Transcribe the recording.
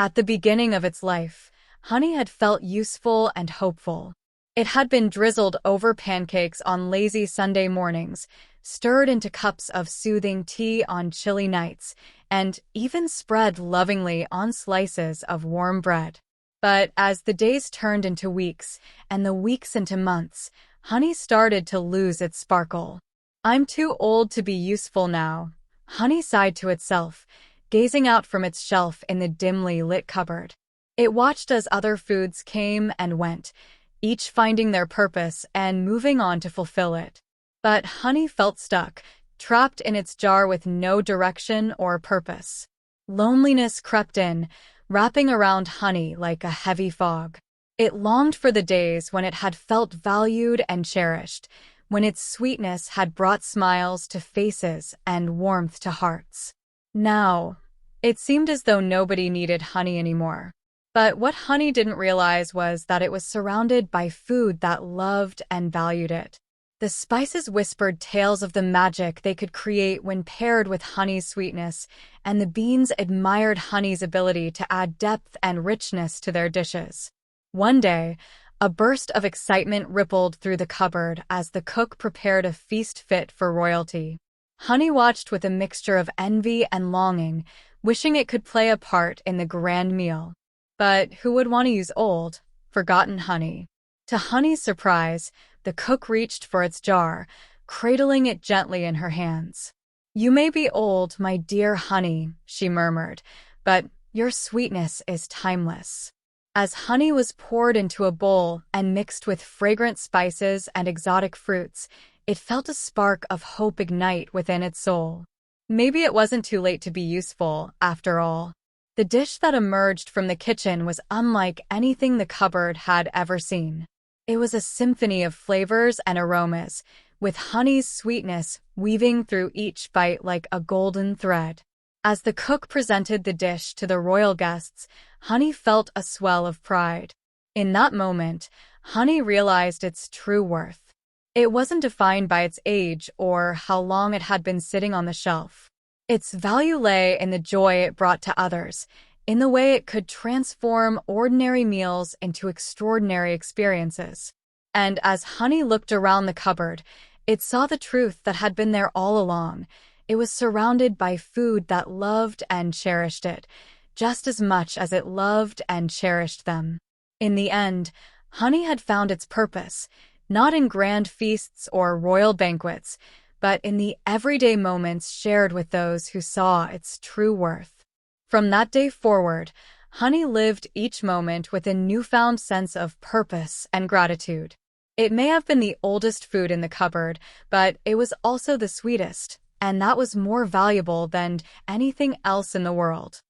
At the beginning of its life, honey had felt useful and hopeful. It had been drizzled over pancakes on lazy Sunday mornings, stirred into cups of soothing tea on chilly nights, and even spread lovingly on slices of warm bread. But as the days turned into weeks, and the weeks into months, honey started to lose its sparkle. "I'm too old to be useful now," honey sighed to itself, gazing out from its shelf in the dimly lit cupboard. It watched as other foods came and went, each finding their purpose and moving on to fulfill it. But honey felt stuck, trapped in its jar with no direction or purpose. Loneliness crept in, wrapping around honey like a heavy fog. It longed for the days when it had felt valued and cherished, when its sweetness had brought smiles to faces and warmth to hearts. Now, it seemed as though nobody needed honey anymore. But what honey didn't realize was that it was surrounded by food that loved and valued it. The spices whispered tales of the magic they could create when paired with honey's sweetness, and the beans admired honey's ability to add depth and richness to their dishes. One day, a burst of excitement rippled through the cupboard as the cook prepared a feast fit for royalty. Honey watched with a mixture of envy and longing, wishing it could play a part in the grand meal. But who would want to use old, forgotten honey? To Honey's surprise, the cook reached for its jar, cradling it gently in her hands. "You may be old, my dear honey," she murmured, "but your sweetness is timeless." As honey was poured into a bowl and mixed with fragrant spices and exotic fruits, it felt a spark of hope ignite within its soul. Maybe it wasn't too late to be useful, after all. The dish that emerged from the kitchen was unlike anything the cupboard had ever seen. It was a symphony of flavors and aromas, with honey's sweetness weaving through each bite like a golden thread. As the cook presented the dish to the royal guests, Honey felt a swell of pride. In that moment, Honey realized its true worth. It wasn't defined by its age or how long it had been sitting on the shelf. Its value lay in the joy it brought to others, in the way it could transform ordinary meals into extraordinary experiences. And as Honey looked around the cupboard, it saw the truth that had been there all along. It was surrounded by food that loved and cherished it, just as much as it loved and cherished them. In the end, honey had found its purpose, not in grand feasts or royal banquets, but in the everyday moments shared with those who saw its true worth. From that day forward, Honey lived each moment with a newfound sense of purpose and gratitude. It may have been the oldest food in the cupboard, but it was also the sweetest, and that was more valuable than anything else in the world.